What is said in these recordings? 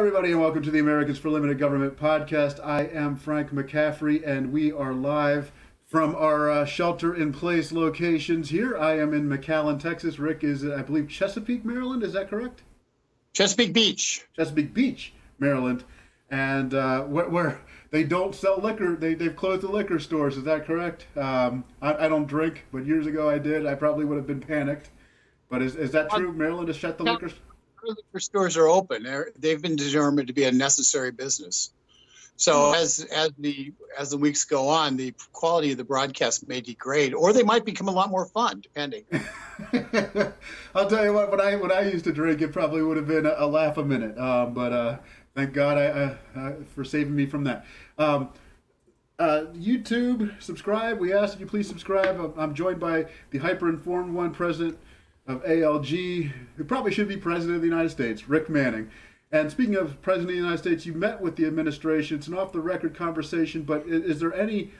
everybody, and welcome to the Americans for Limited Government podcast. I am Frank McCaffrey, and we are live from our shelter-in-place locations here. I am in McAllen, Texas. Rick is, I believe, Chesapeake, Maryland. Is that correct? Chesapeake Beach. Chesapeake Beach, Maryland. And where they don't sell liquor. They've closed the liquor stores. Is that correct? I don't drink, but years ago I did. I probably would have been panicked. But is that true? Maryland has shut the liquor stores? Liquor stores are open. They've been determined to be a necessary business. So as the weeks go on, the quality of the broadcast may degrade, or they might become a lot more fun, depending. I'll tell you what. When I used to drink, it probably would have been a laugh a minute. But thank God I for saving me from that. YouTube, subscribe. We ask that you please subscribe. I'm joined by the hyper-informed one, President of ALG, who probably should be President of the United States, Rick Manning. And speaking of President of the United States, you met with the administration. It's an off-the-record conversation, but is there any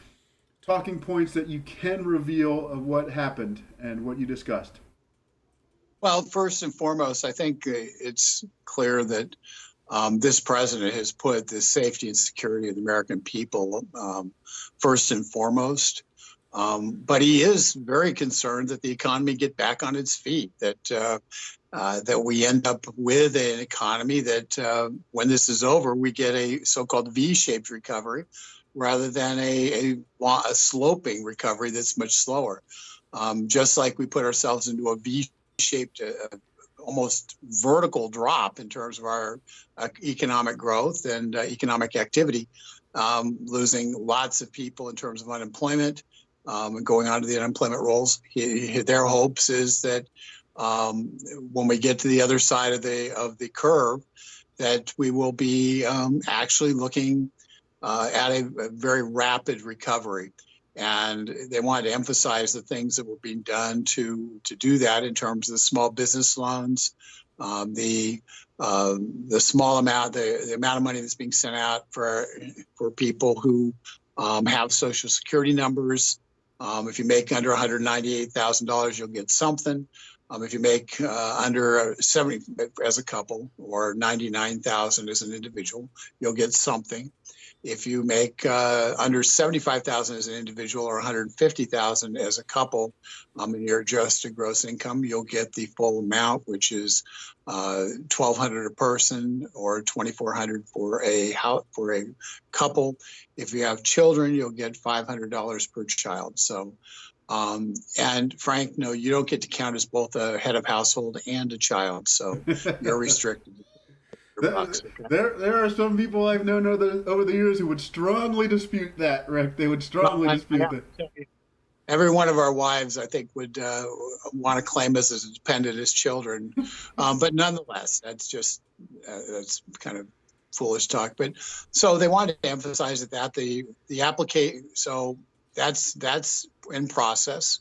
talking points that you can reveal of what happened and what you discussed? Well, first and foremost, I think it's clear that this president has put the safety and security of the American people first and foremost. But he is very concerned that the economy get back on its feet, that we end up with an economy that when this is over, we get a so-called V-shaped recovery rather than a sloping recovery that's much slower. Just like we put ourselves into a V-shaped, almost vertical drop in terms of our economic growth and economic activity, losing lots of people in terms of unemployment. And going on to the unemployment rolls, their hopes is that when we get to the other side of the curve, that we will be actually looking at a very rapid recovery. And they wanted to emphasize the things that were being done to do that in terms of the small business loans, the small amount, the amount of money that's being sent out for people who have Social Security numbers. If you make under $198,000, you'll get something. If you make under 70 as a couple or 99,000 as an individual, you'll get something. If you make under 75,000 as an individual or 150,000 as a couple, and your adjusted gross income, you'll get the full amount, which is $1,200 a person or $2,400 for a couple. If you have children, you'll get $500 per child. So, and Frank, no, you don't get to count as both a head of household and a child, so you're restricted. There are some people I've known over the years who would strongly dispute that, Rick. They would strongly dispute that. Every one of our wives, I think, would want to claim us as dependent as children. But nonetheless, that's kind of foolish talk. But so they wanted to emphasize that the application. So that's in process.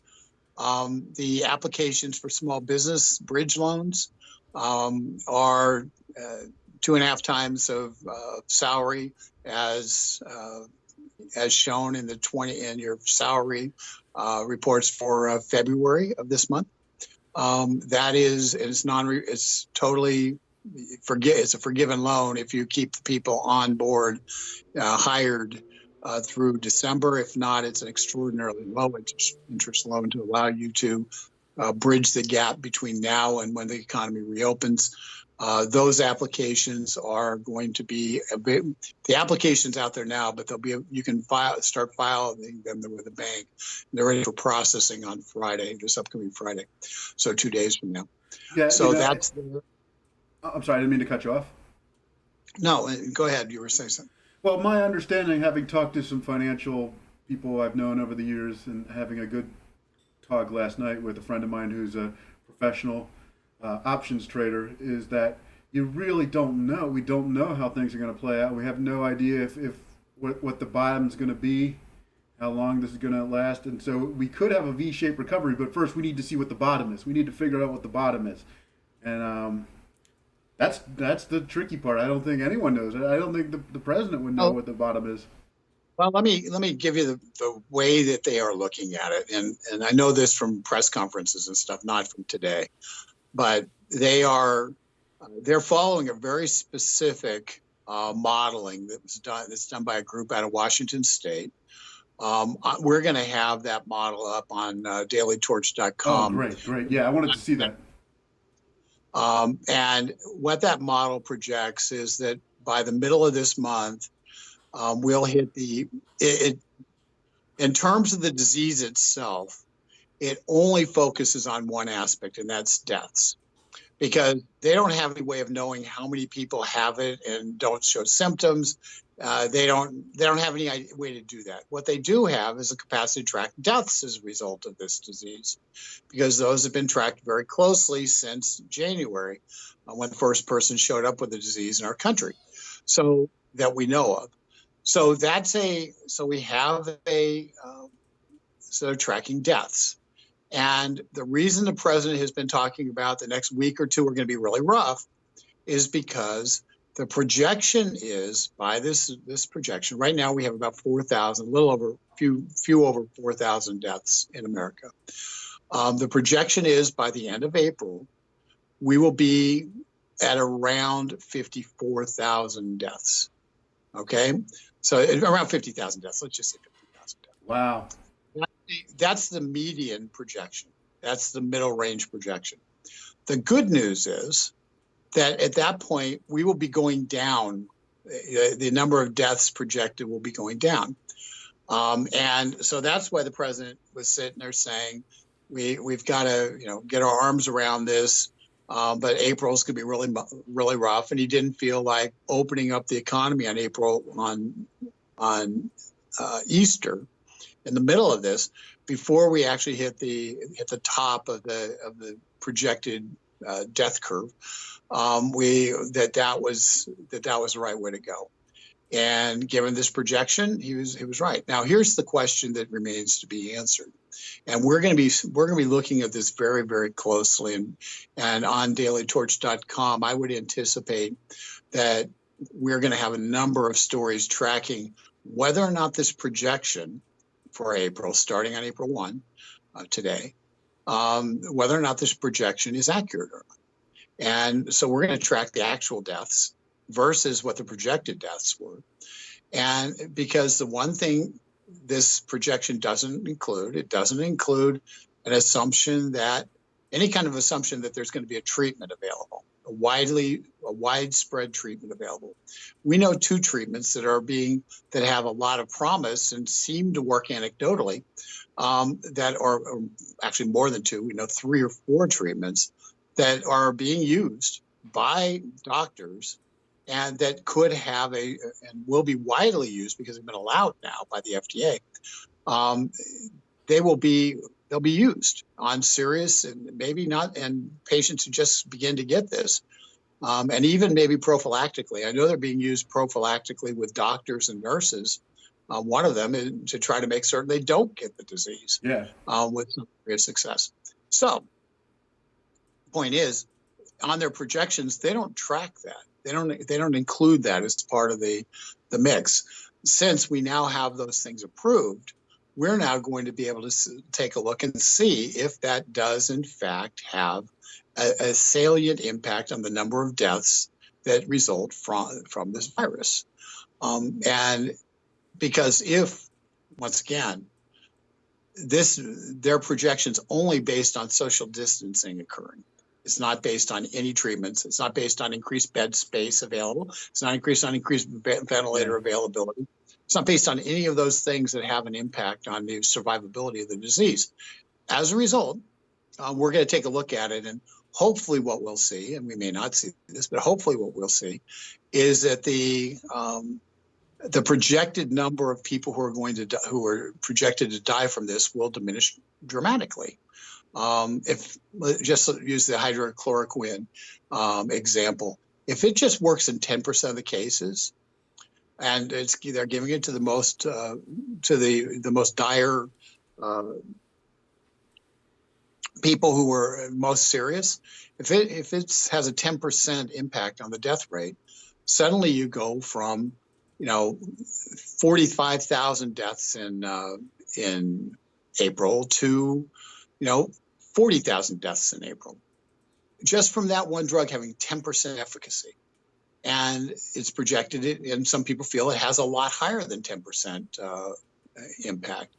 The applications for small business bridge loans are 2.5 times of salary as shown in your salary reports for February of this month. That is, it's totally it's a forgiven loan if you keep the people on board hired through December. If not, it's an extraordinarily low interest loan to allow you to bridge the gap between now and when the economy reopens. Those applications are going to be the applications out there now, but you can start filing them with the bank. They're ready for processing on Friday, this upcoming Friday, so 2 days from now. Yeah. So I'm sorry, I didn't mean to cut you off. No, go ahead. You were saying something. Well, my understanding, having talked to some financial people I've known over the years, and having a good talk last night with a friend of mine who's a professional options trader, is that you really don't know. We don't know how things are going to play out. We have no idea if what the bottom's going to be, how long this is going to last. And so we could have a V-shaped recovery, but first we need to see what the bottom is. We need to figure out what the bottom is. And that's the tricky part. I don't think anyone knows. I don't think the president would know what the bottom is. Well, let me give you the way that they are looking at it. And I know this from press conferences and stuff, not from today. But they are They're following a very specific modeling that's done by a group out of Washington State. We're going to have that model up on Oh, dailytorch.com. great, great. Yeah, I wanted to see that. And what that model projects is that by the middle of this month, we'll hit in terms of the disease itself, it only focuses on one aspect, and that's deaths. Because they don't have any way of knowing how many people have it and don't show symptoms. They don't have any way to do that. What they do have is a capacity to track deaths as a result of this disease, because those have been tracked very closely since January, when the first person showed up with the disease in our country, so that we know of. So we have so they're tracking deaths. And the reason the president has been talking about the next week or two are going to be really rough is because the projection is, by this projection, right now we have about 4,000, few over 4,000 deaths in America. The projection is by the end of April, we will be at around 54,000 deaths. Okay, so around 50,000 deaths. Let's just say 50,000 deaths. Wow. That's the median projection. That's the middle range projection. The good news is that at that point, we will be going down. The number of deaths projected will be going down. And so that's why the president was sitting there saying, we've got to get our arms around this. But April's going to be really, really rough. And he didn't feel like opening up the economy on Easter, in the middle of this, before we actually hit the top of the projected death curve, that was the right way to go. And given this projection, he was right. Now here's the question that remains to be answered, and we're going to be looking at this very, very closely. And on dailytorch.com, I would anticipate that we're going to have a number of stories tracking whether or not this projection for April, starting on April 1, today, whether or not this projection is accurate or not. And so we're going to track the actual deaths versus what the projected deaths were. And because the one thing this projection doesn't include an assumption that any kind of assumption that there's going to be a treatment available, a widespread treatment available. We know two treatments that have a lot of promise and seem to work anecdotally, that are actually more than two. We know 3 or 4 treatments that are being used by doctors and that could have and will be widely used because they've been allowed now by the FDA. They'll be used on serious and maybe not, and patients who just begin to get this, and even maybe prophylactically. I know they're being used prophylactically with doctors and nurses. One of them is to try to make certain they don't get the disease. Yeah. With some great success. So, the point is, on their projections, they don't track that. They don't include that as part of the mix. Since we now have those things approved, we're now going to be able to take a look and see if that does in fact have a salient impact on the number of deaths that result from this virus. And because if, once again, their projections only based on social distancing occurring. It's not based on any treatments. It's not based on increased bed space available. It's not increased ventilator availability. It's not based on any of those things that have an impact on the survivability of the disease. As a result, we're going to take a look at it, and hopefully what we'll see, and we may not see this, but hopefully what we'll see is that the projected number of people who are projected to die from this will diminish dramatically. If just use the hydrochloroquine example, if it just works in 10% of the cases, and they're giving it to the most dire people who were most serious, if it has a 10% impact on the death rate, suddenly you go from 45,000 deaths in April to 40,000 deaths in April. just from that one drug having 10% efficacy. And it's projected it, and some people feel it has a lot higher than 10% impact.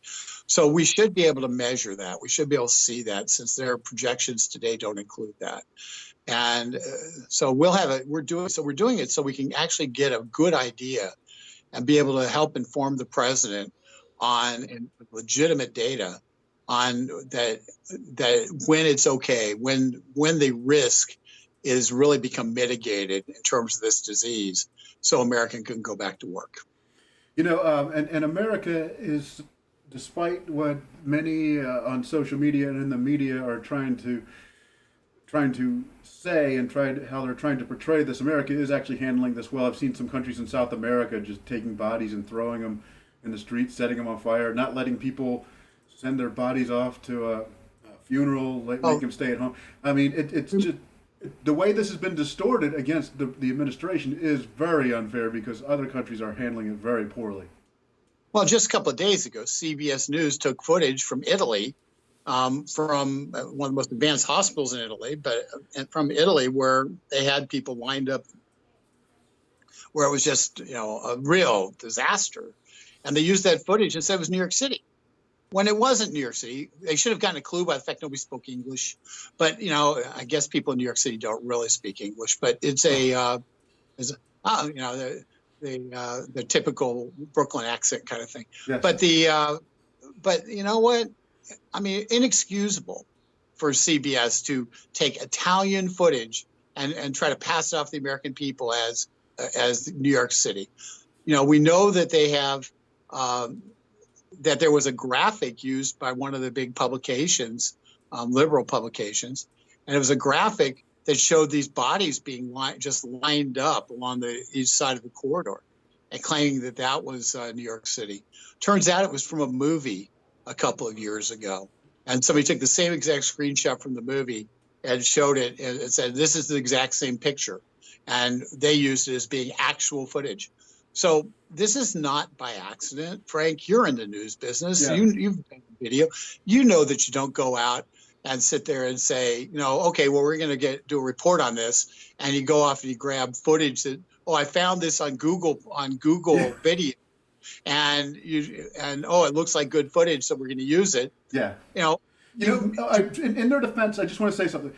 So we should be able to measure that. We should be able to see that, since their projections today don't include that. And so we'll have it. We're doing it so we can actually get a good idea and be able to help inform the president on legitimate data on that when it's okay, when the risk is really become mitigated in terms of this disease, so American can go back to work. And America is, despite what many on social media and in the media are trying to say and how they're trying to portray this, America is actually handling this well. I've seen some countries in South America just taking bodies and throwing them in the streets, setting them on fire, not letting people send their bodies off to a funeral, make them stay at home. I mean, it's just the way this has been distorted against the administration is very unfair, because other countries are handling it very poorly. Well, just a couple of days ago, CBS News took footage from Italy, from one of the most advanced hospitals in Italy, from Italy, where they had people lined up, where it was just a real disaster, and they used that footage and said it was New York City, when it wasn't New York City. They should have gotten a clue by the fact nobody spoke English, but I guess people in New York City don't really speak English. But it's the typical Brooklyn accent kind of thing. Yes. But you know what? I mean, inexcusable for CBS to take Italian footage and try to pass it off to the American people as New York City. We know that they have. That there was a graphic used by one of the big publications, liberal publications, and it was a graphic that showed these bodies being just lined up along each side of the corridor, and claiming that was New York City. Turns out it was from a movie a couple of years ago, and somebody took the same exact screenshot from the movie and showed it, and it said, "This is the exact same picture," and they used it as being actual footage. So this is not by accident. Frank, you're in the news business. Yeah. You've done video. You know that you don't go out and sit there and say, okay, well, we're going to do a report on this, and you go off and you grab footage that, I found this on Google yeah. Video, and it looks like good footage, so we're going to use it. Yeah. In their defense, I just want to say something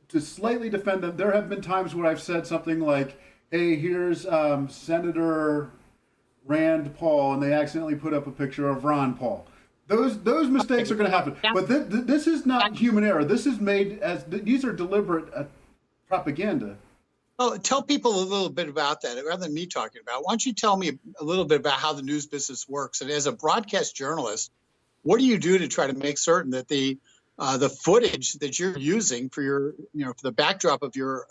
to slightly defend them. There have been times where I've said something like, hey, here's Senator Rand Paul, and they accidentally put up a picture of Ron Paul. Those mistakes are going to happen. But this is not human error. This is made these are deliberate propaganda. Oh, tell people a little bit about that, rather than me talking about it. Why don't you tell me a little bit about how the news business works? And as a broadcast journalist, what do you do to try to make certain that the footage that you're using for your, for the backdrop of your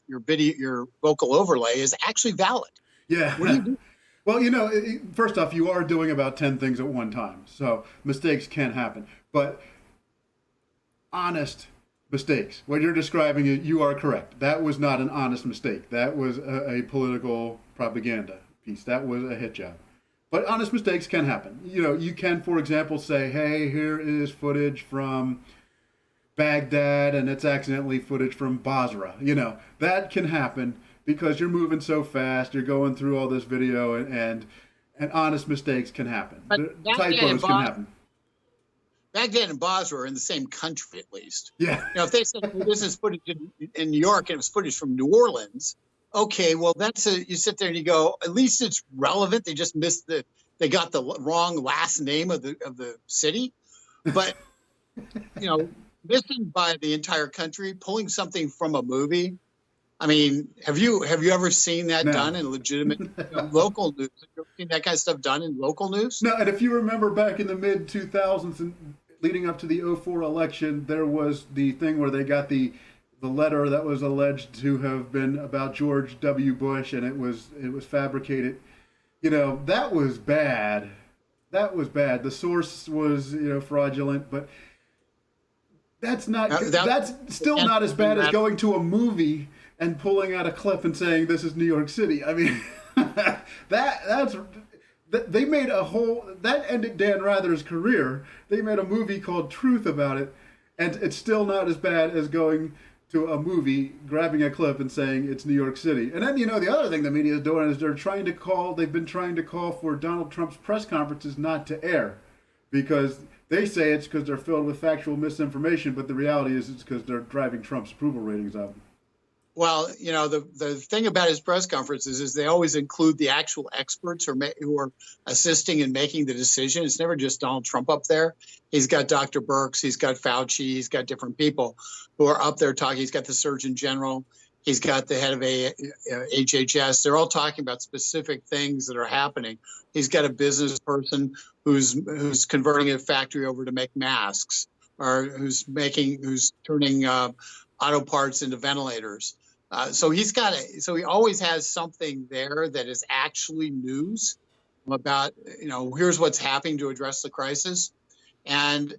video, your vocal overlay, is actually valid? Yeah. What do you do? Well, first off, you are doing about 10 things at one time, so mistakes can happen. But honest mistakes, what you're describing, you are correct. That was not an honest mistake. That was a political propaganda piece. That was a hit job. But honest mistakes can happen. You can, for example, say, hey, here is footage from Baghdad, and it's accidentally footage from Basra. That can happen because you're moving so fast, you're going through all this video, and honest mistakes can happen. Typos can happen. Baghdad and Basra are in the same country, at least. Yeah. If they said this is footage in New York and it was footage from New Orleans, okay, well, you sit there and you go, at least it's relevant. They just they got the wrong last name of the city, but missing by the entire country, pulling something from a movie. I mean, have you ever seen that done in legitimate local news? Have you ever seen that kind of stuff done in local news? No, and if you remember back in the mid 2000s and leading up to the 2004 election, there was the thing where they got the letter that was alleged to have been about George W. Bush, and it was fabricated. That was bad. That was bad. The source was fraudulent, but that's not. That's still not as bad as going to a movie and pulling out a clip and saying this is New York City. I mean, they made that ended Dan Rather's career. They made a movie called Truth about it, and it's still not as bad as going to a movie, grabbing a clip and saying it's New York City. And then, the other thing the media is doing is they've been trying to call for Donald Trump's press conferences not to air because they say it's because they're filled with factual misinformation, but the reality is it's because they're driving Trump's approval ratings up. Well, the thing about his press conferences is they always include the actual experts who are assisting in making the decision. It's never just Donald Trump up there. He's got Dr. Birx, he's got Fauci, he's got different people who are up there talking. He's got the Surgeon General, he's got the head of HHS. They're all talking about specific things that are happening. He's got a business person who's converting a factory over to make masks, or who's turning auto parts into ventilators. So he always has something there that is actually news about, here's what's happening to address the crisis. And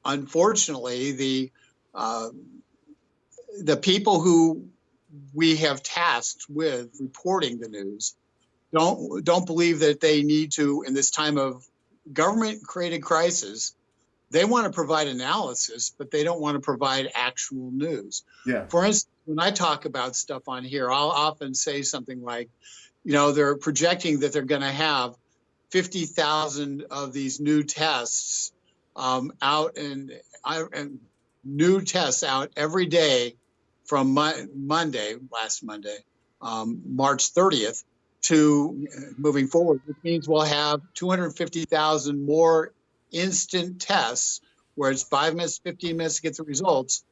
unfortunately, the people who we have tasked with reporting the news don't believe that they need to, in this time of government-created crisis. They want to provide analysis, but they don't want to provide actual news. Yeah. For instance, when I talk about stuff on here, I'll often say something like, they're projecting that they're going to have 50,000 of these new tests out and new tests out every day from last Monday, March 30th, to moving forward, which means we'll have 250,000 more instant tests where it's 5 minutes, 15 minutes to get the results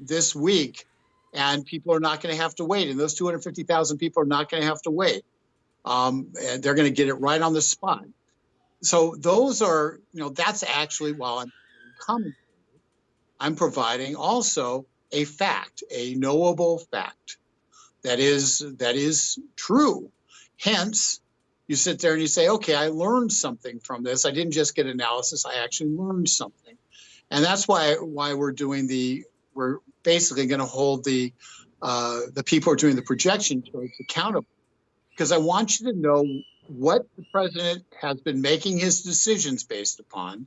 this week, and people are not going to have to wait. And those 250,000 people are not going to have to wait. And they're going to get it right on the spot. So those are, that's actually, while I'm commenting, I'm providing also a fact, a knowable fact that is true. Hence, you sit there and you say, okay, I learned something from this. I didn't just get analysis. I actually learned something. And that's why we're basically going to hold the people who are doing the projection charts accountable, because I want you to know what the president has been making his decisions based upon.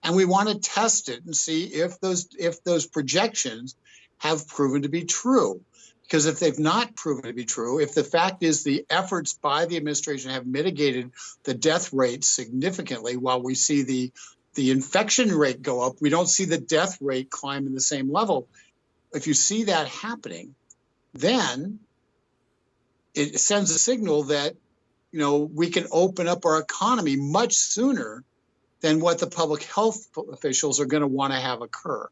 And we want to test it and see if those projections have proven to be true. Because if they've not proven to be true, if the fact is the efforts by the administration have mitigated the death rate significantly, while we see the infection rate go up, we don't see the death rate climb in the same level. If you see that happening, then it sends a signal that, we can open up our economy much sooner than what the public health officials are going to want to have occur.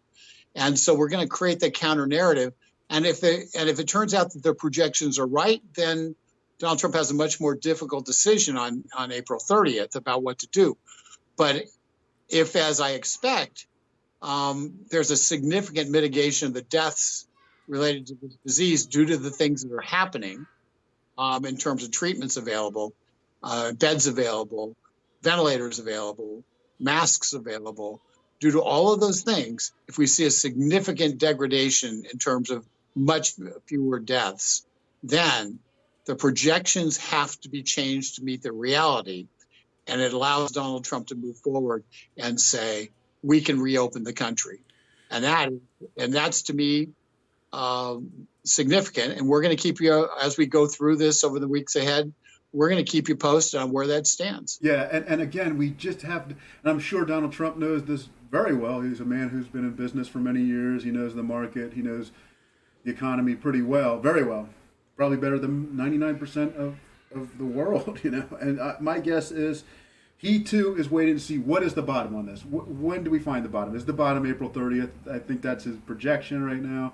And so we're going to create the counter narrative. And if it turns out that their projections are right, then Donald Trump has a much more difficult decision on April 30th about what to do. But if, as I expect, there's a significant mitigation of the deaths related to this disease due to the things that are happening in terms of treatments available, beds available, ventilators available, masks available, due to all of those things, if we see a significant degradation in terms of much fewer deaths, then the projections have to be changed to meet the reality. And it allows Donald Trump to move forward and say, we can reopen the country. And that's to me significant. And we're going to keep you, as we go through this over the weeks ahead, we're going to keep you posted on where that stands. Yeah, and again, we just have to, and I'm sure Donald Trump knows this very well. He's a man who's been in business for many years. He knows the market. He knows the economy pretty well, very well, probably better than 99% of the world, And my guess is he, too, is waiting to see what is the bottom on this. When do we find the bottom? Is the bottom April 30th? I think that's his projection right now.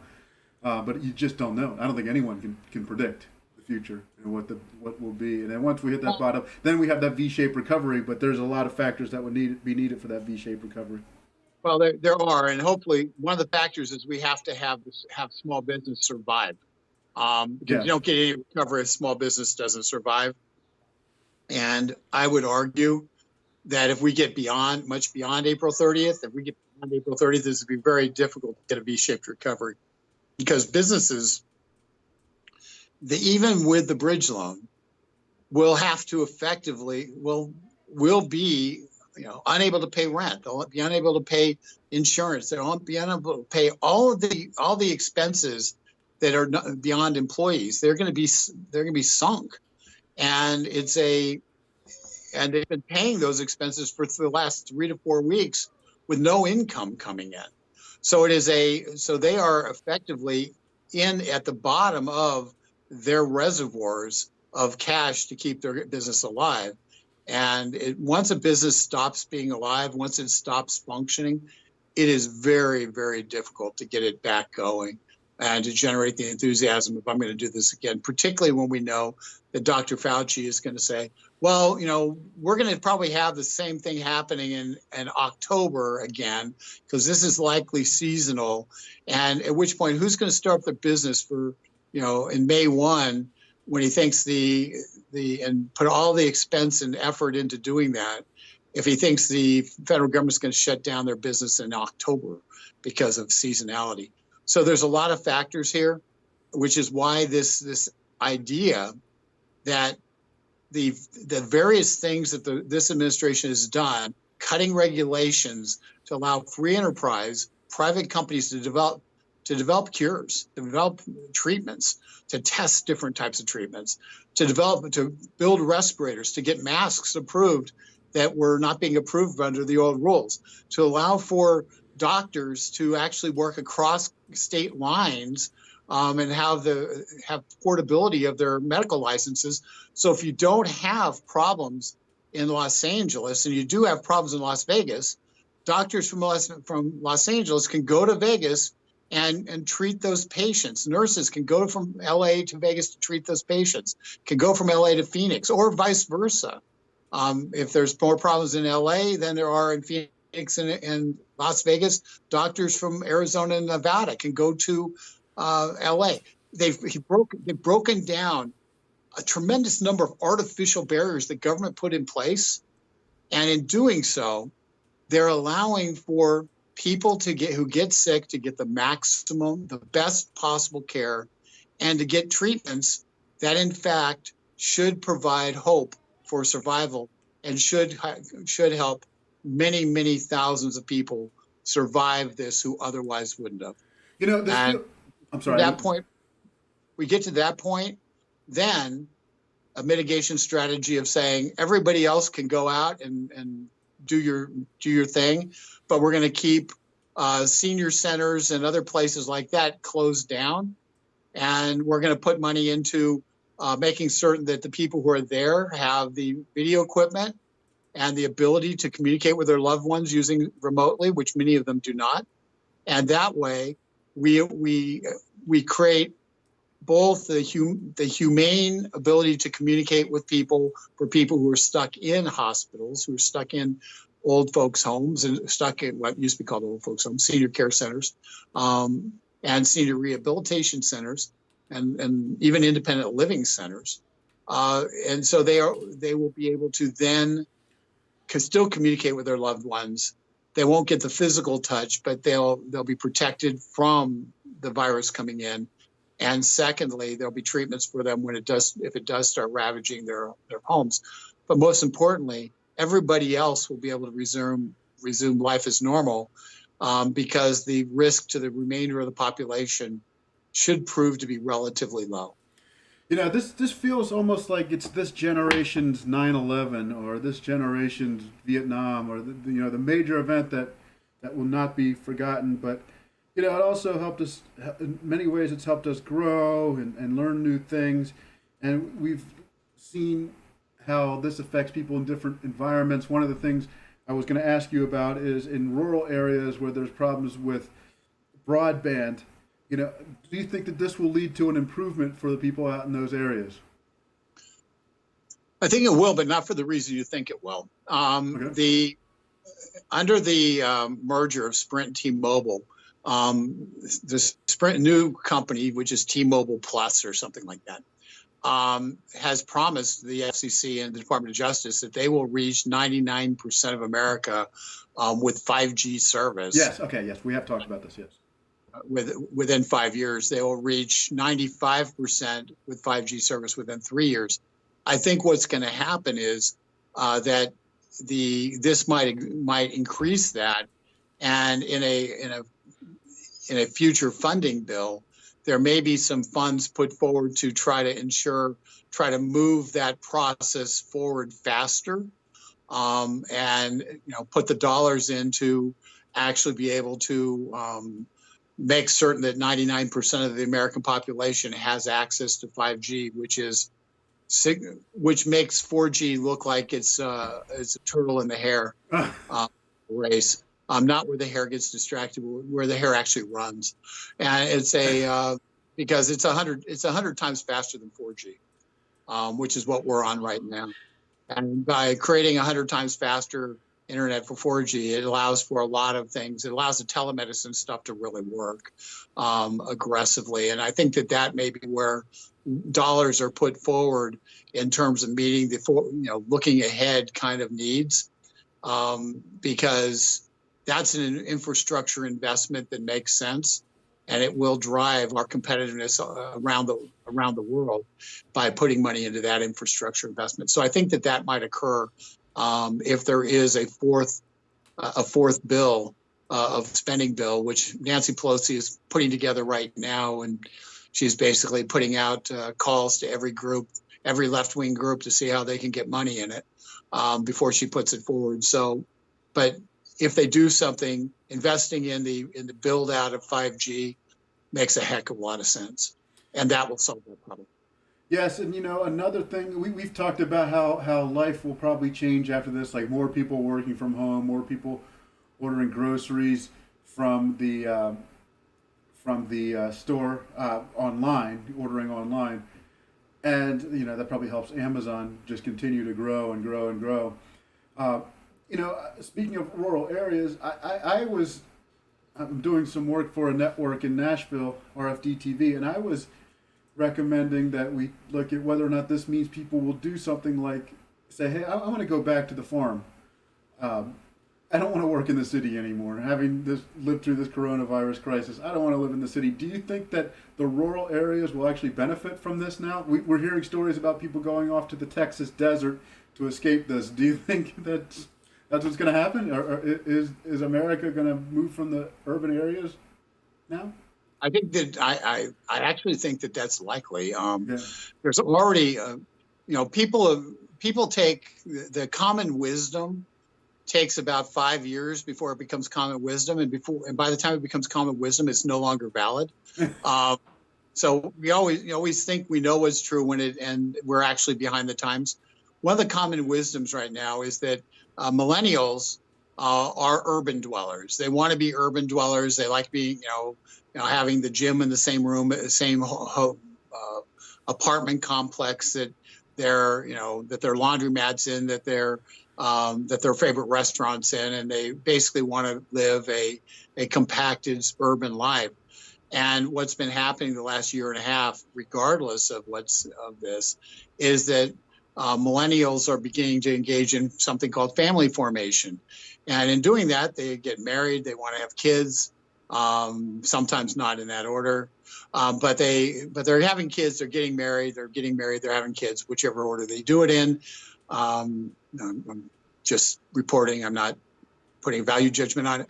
But you just don't know. I don't think anyone can predict the future and what will be. And then once we hit that bottom, then we have that V-shaped recovery. But there's a lot of factors that would be needed for that V-shaped recovery. Well, there are, and hopefully one of the factors is we have to have small business survive. Because you don't get any recovery if small business doesn't survive. And I would argue that if we get much beyond April 30th, this would be very difficult to get a V-shaped recovery, because businesses, even with the bridge loan, will have to effectively will be unable to pay rent. They'll be unable to pay insurance. They'll be unable to pay all the expenses that are beyond employees. They're going to be sunk, and they've been paying those expenses for the last 3 to 4 weeks with no income coming in. So they are effectively at the bottom of their reservoirs of cash to keep their business alive. And once a business stops being alive, once it stops functioning, it is very, very difficult to get it back going and to generate the enthusiasm if I'm going to do this again, particularly when we know that Dr. Fauci is going to say, well, we're going to probably have the same thing happening in October again, because this is likely seasonal. And at which point, who's going to start up their business for, in May 1, when he thinks and put all the expense and effort into doing that, if he thinks the federal government's going to shut down their business in October because of seasonality. So there's a lot of factors here, which is why this idea that the various things that this administration has done, cutting regulations to allow free enterprise, private companies to develop cures, to develop treatments, to test different types of treatments, to build respirators, to get masks approved that were not being approved under the old rules, to allow for doctors to actually work across state lines and have portability of their medical licenses. So if you don't have problems in Los Angeles and you do have problems in Las Vegas, doctors from Los Angeles can go to Vegas and treat those patients. Nurses can go from LA to Vegas to treat those patients, can go from LA to Phoenix, or vice versa. If there's more problems in LA than there are in Phoenix and Las Vegas, doctors from Arizona and Nevada can go to LA. They've broken down a tremendous number of artificial barriers the government put in place. And in doing so, they're allowing for people who get sick to get the best possible care, and to get treatments that in fact should provide hope for survival and should help many, many thousands of people survive this who otherwise wouldn't have. I'm sorry. At that point, we get to that point, then a mitigation strategy of saying everybody else can go out and do your thing, but we're going to keep senior centers and other places like that closed down, and we're going to put money into making certain that the people who are there have the video equipment and the ability to communicate with their loved ones using remotely, which many of them do not. And that way, we create both the humane ability to communicate with people for people who are stuck in hospitals, who are stuck in old folks' homes and stuck in what used to be called old folks' homes, senior care centers, and senior rehabilitation centers, and even independent living centers. And so they will be able to then still communicate with their loved ones. They won't get the physical touch, but they'll be protected from the virus coming in. And secondly, there'll be treatments for them if it does start ravaging their homes. But most importantly, everybody else will be able to resume life as normal, because the risk to the remainder of the population should prove to be relatively low. This feels almost like it's this generation's 9/11 or this generation's Vietnam, or the major event that will not be forgotten. But it also helped us in many ways. It's helped us grow and learn new things, and we've seen how this affects people in different environments. One of the things I was going to ask you about is in rural areas where there's problems with broadband. Do you think that this will lead to an improvement for the people out in those areas? I think it will, but not for the reason you think it will. Okay. Under the merger of Sprint and T-Mobile, the Sprint new company, which is T-Mobile Plus or something like that, has promised the FCC and the Department of Justice that they will reach 99% of America with 5G service. Yes. Okay. Yes, we have talked about this. Yes. Within 5 years, they will reach 95% with 5G service within 3 years. I think what's going to happen is that this might increase that, and in a future funding bill, there may be some funds put forward to try to move that process forward faster, and put the dollars in to actually be able to make certain that 99% of the American population has access to 5G, which makes 4G look like it's a turtle in the hair race. Not where the hair gets distracted, where the hair actually runs, and it's because it's 100 times faster than 4G, which is what we're on right now. And by creating 100 times faster internet for 4G, it allows for a lot of things. It allows the telemedicine stuff to really work aggressively, and I think that may be where dollars are put forward in terms of meeting the looking ahead kind of needs, because that's an infrastructure investment that makes sense, and it will drive our competitiveness around the world by putting money into that infrastructure investment. So I think that might occur if there is a fourth bill, of spending bill, which Nancy Pelosi is putting together right now, and she's basically putting out calls to every left-wing group to see how they can get money in it before she puts it forward. So, but if they do something, investing in the build out of 5G makes a heck of a lot of sense, and that will solve that problem. Yes, and another thing, we've talked about how life will probably change after this, like more people working from home, more people ordering groceries from the store ordering online, and that probably helps Amazon just continue to grow and grow and grow. Speaking of rural areas, I'm doing some work for a network in Nashville, RFD TV, and I was recommending that we look at whether or not this means people will do something like say, hey, I want to go back to the farm. I don't want to work in the city anymore. Having lived through this coronavirus crisis, I don't want to live in the city. Do you think that the rural areas will actually benefit from this now? We're hearing stories about people going off to the Texas desert to escape this. Do you think that's what's going to happen? Or is America going to move from the urban areas now? I think that I actually think that that's likely. There's already, people take the common wisdom takes about 5 years before it becomes common wisdom, and by the time it becomes common wisdom, it's no longer valid. So we always think we know what's true and we're actually behind the times. One of the common wisdoms right now is that millennials are urban dwellers. They want to be urban dwellers. They like being, having the gym in the same room, the same apartment complex that their laundromats in, that their favorite restaurants in, and they basically want to live a compacted suburban life. And what's been happening the last year and a half, regardless of this, is that millennials are beginning to engage in something called family formation. And in doing that, they get married, they want to have kids, sometimes not in that order. But they're having kids, they're getting married, they're having kids, whichever order they do it in. I'm just reporting, I'm not putting a value judgment on it.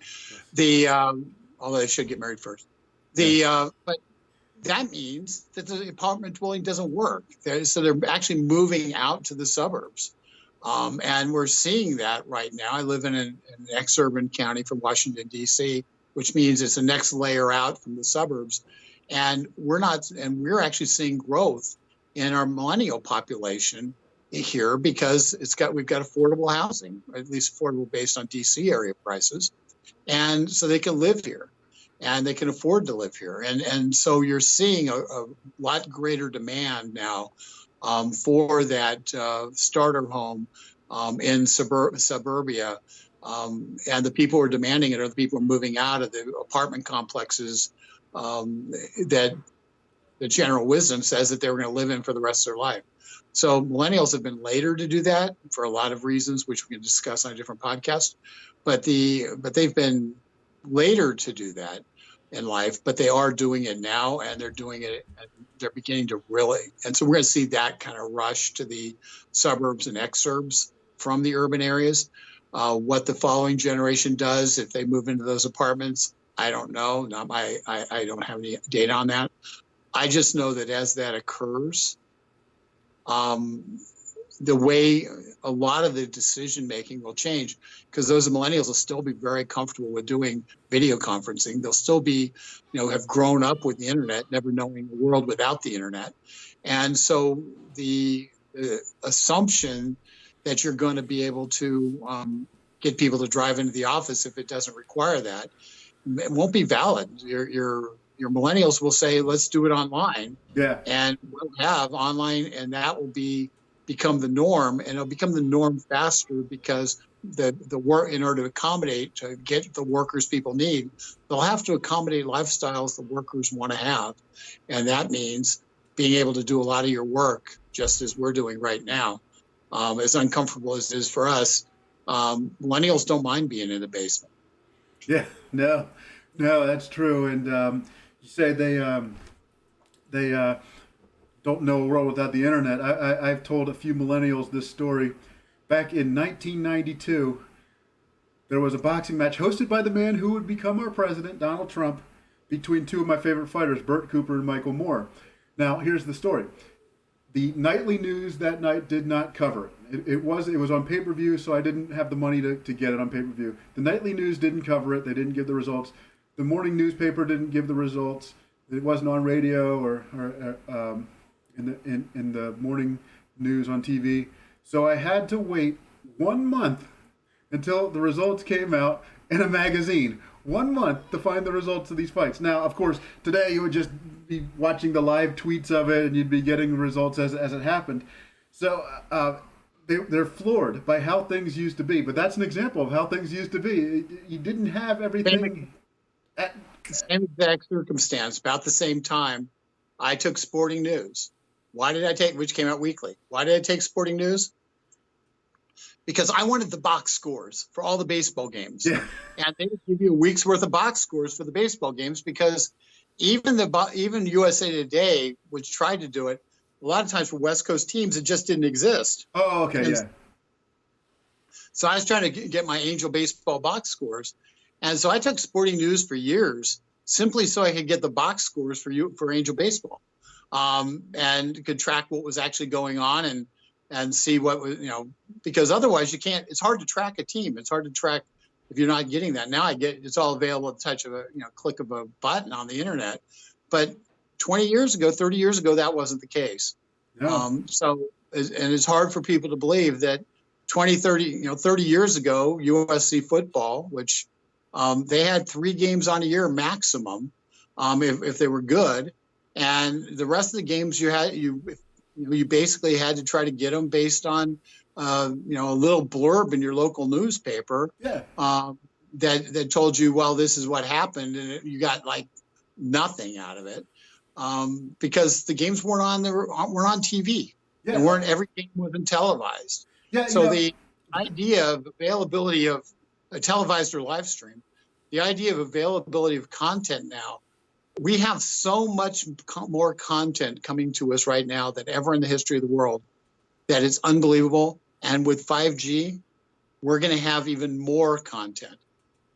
Although they should get married first. But that means that the apartment dwelling doesn't work. So they're actually moving out to the suburbs. And we're seeing that right now. I live in an ex-urban county from Washington, D.C., which means it's the next layer out from the suburbs. And we're actually seeing growth in our millennial population here because we've got affordable housing, or at least affordable based on DC area prices. And so they can live here and they can afford to live here. And so you're seeing a lot greater demand now for that starter home in suburbia. And the people who are demanding it are the people who are moving out of the apartment complexes that the general wisdom says that they were going to live in for the rest of their life. So millennials have been later to do that for a lot of reasons, which we can discuss on a different podcast. But they've been later to do that in life, but they are doing it now, and they're doing it. And they're beginning to really, and so we're going to see that kind of rush to the suburbs and exurbs from the urban areas. What the following generation does if they move into those apartments, I don't know. I don't have any data on that. I just know that as that occurs, the way a lot of the decision making will change, because those millennials will still be very comfortable with doing video conferencing. They'll still be, have grown up with the internet, never knowing a world without the internet. And so the assumption that you're going to be able to get people to drive into the office if it doesn't require that, it won't be valid. Your millennials will say, let's do it online. Yeah. And we'll have online, and that will become the norm, and it'll become the norm faster because the work, in order to accommodate, to get the workers people need, they'll have to accommodate lifestyles the workers want to have. And that means being able to do a lot of your work just as we're doing right now. As uncomfortable as it is for us, millennials don't mind being in the basement. Yeah, no, that's true. And you say they don't know a world without the internet. I've told a few millennials this story. Back in 1992, there was a boxing match hosted by the man who would become our president, Donald Trump, between two of my favorite fighters, Burt Cooper and Michael Moore. Now, here's the story. The nightly news that night did not cover it. It was on pay-per-view, so I didn't have the money to get it on pay-per-view. The nightly news didn't cover it. They didn't give the results. The morning newspaper didn't give the results. It wasn't on radio or in the morning news on TV. So I had to wait 1 month until the results came out in a magazine. 1 month to find the results of these fights. Now, of course, today you would just be watching the live tweets of it, and you'd be getting the results as it happened. So they're floored by how things used to be. But that's an example of how things used to be. You didn't have everything. Same exact circumstance, about the same time, I took Sporting News. Why did I take, which came out weekly? Why did I take Sporting News? Because I wanted the box scores for all the baseball games. Yeah. And they would give you a week's worth of box scores for the baseball games, because even USA Today, which tried to do it, a lot of times for West Coast teams, it just didn't exist. Oh, okay, and yeah. So I was trying to get my Angel baseball box scores. And so I took Sporting News for years simply so I could get the box scores for Angel baseball, and could track what was actually going on and see what was, because otherwise you can't. It's hard to track a team. It's hard to track if you're not getting that. Now it's all available at the touch of a click of a button on the internet. But 20 years ago, 30 years ago, that wasn't the case. No. So it's hard for people to believe that 20, 30 years ago, USC football, which they had 3 games on a year maximum, if they were good, and the rest of the games you basically had to try to get them based on a little blurb in your local newspaper. Yeah. That told you, well, this is what happened, and you got like nothing out of it, because the games weren't on TV. Yeah. And every game wasn't televised. Yeah. So the idea of availability of a televised or live stream, the idea of availability of content now, we have so much more content coming to us right now than ever in the history of the world that it's unbelievable. And with 5G, we're going to have even more content.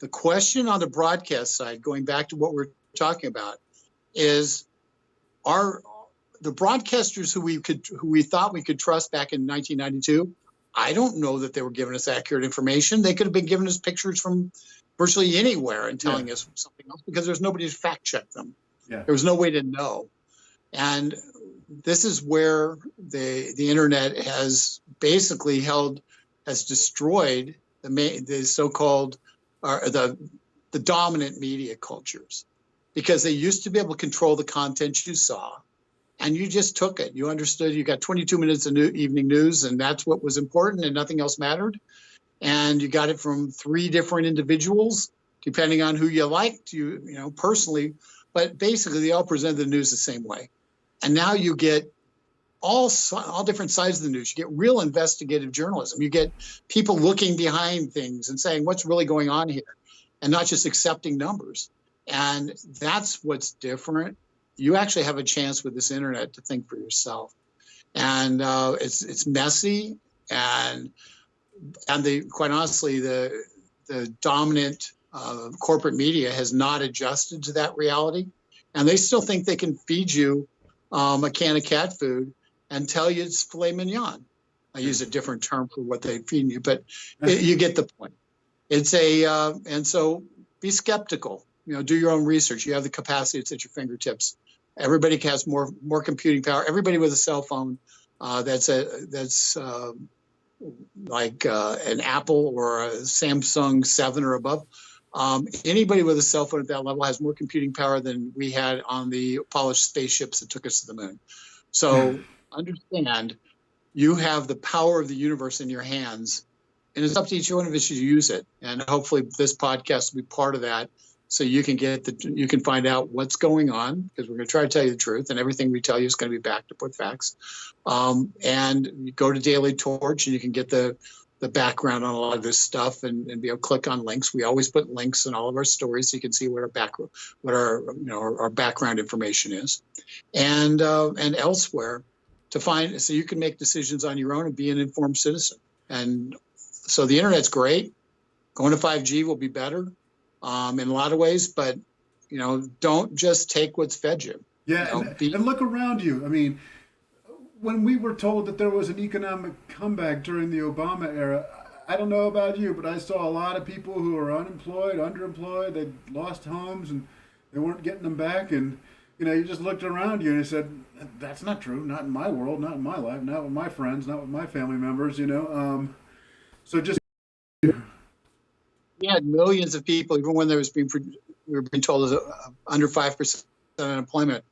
The question on the broadcast side, going back to what we're talking about, is are the broadcasters who we thought we could trust back in 1992, I don't know that they were giving us accurate information. They could have been giving us pictures from virtually anywhere and telling us something else, because there's nobody to fact check them. Yeah. There was no way to know. And this is where the internet has basically has destroyed the so-called the dominant media cultures, because they used to be able to control the content you saw. And you just took it. You understood. You got 22 minutes of evening news, and that's what was important, and nothing else mattered. And you got it from 3 different individuals, depending on who you liked, personally. But basically, they all presented the news the same way. And now you get all different sides of the news. You get real investigative journalism. You get people looking behind things and saying, what's really going on here? And not just accepting numbers. And that's what's different. You actually have a chance with this internet to think for yourself. And it's messy, and quite honestly, the dominant corporate media has not adjusted to that reality, and they still think they can feed you a can of cat food and tell you it's filet mignon. I use a different term for what they feed you, but you get the point. It's and so be skeptical. Do your own research. You have the capacity; it's at your fingertips. Everybody has more computing power. Everybody with a cell phone that's like an Apple or a Samsung 7 or above. Anybody with a cell phone at that level has more computing power than we had on the Apollo spaceships that took us to the moon. So understand, you have the power of the universe in your hands, and it's up to each one of us to use it. And hopefully this podcast will be part of that, so you can find out what's going on, because we're going to try to tell you the truth, and everything we tell you is going to be backed up with facts. And you go to Daily Torch, and you can get the background on a lot of this stuff, and be able to click on links. We always put links in all of our stories, so you can see what our background information is, and elsewhere, so you can make decisions on your own and be an informed citizen. And so the internet's great. Going to 5G will be better in a lot of ways, but don't just take what's fed you. Yeah, and look around you. I mean, when we were told that there was an economic comeback during the Obama era, I don't know about you, but I saw a lot of people who were unemployed, underemployed, they lost homes, and they weren't getting them back. And you just looked around you and you said, "That's not true. Not in my world. Not in my life. Not with my friends. Not with my family members." So just. We had millions of people, even when we were being told under 5% unemployment.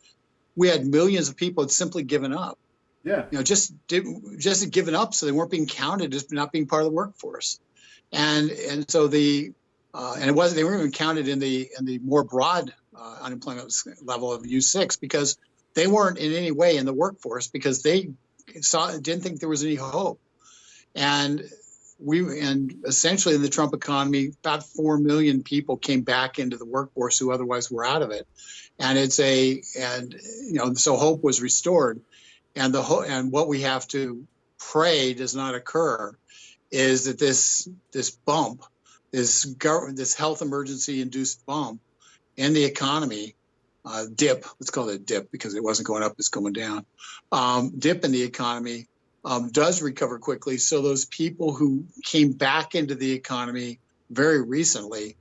We had millions of people had simply given up. Yeah. Just given up, so they weren't being counted as not being part of the workforce. And so they weren't even counted in the more broad unemployment level of U6, because they weren't in any way in the workforce, because they didn't think there was any hope. And essentially in the Trump economy, about 4 million people came back into the workforce who otherwise were out of it. And so hope was restored. And what we have to pray does not occur is that this bump, this health emergency induced bump in the economy, dip, let's call it a dip, because it wasn't going up, it's going down, dip in the economy, does recover quickly. So those people who came back into the economy very recently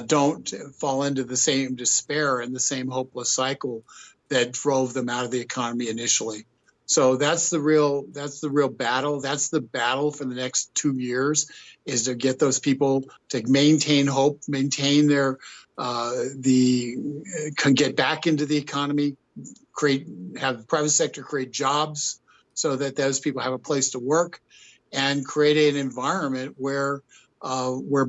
don't fall into the same despair and the same hopeless cycle that drove them out of the economy initially. So that's the real battle. That's the battle for the next 2 years, is to get those people to maintain hope, maintain their get back into the economy, have the private sector create jobs so that those people have a place to work, and create an environment where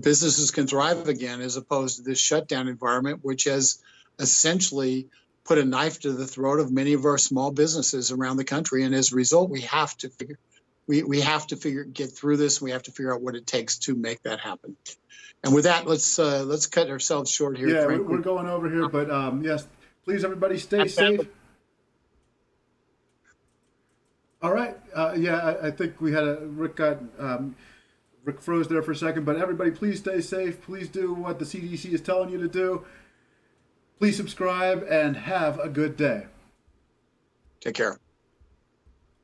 businesses can thrive again, as opposed to this shutdown environment, which has essentially put a knife to the throat of many of our small businesses around the country. And as a result, we have to get through this. We have to figure out what it takes to make that happen. And with that, let's cut ourselves short here. Yeah, Frank. we're going over here, but yes, please everybody stay safe. All right. I think we had Rick froze there for a second, but everybody, please stay safe. Please do what the CDC is telling you to do. Please subscribe and have a good day. Take care.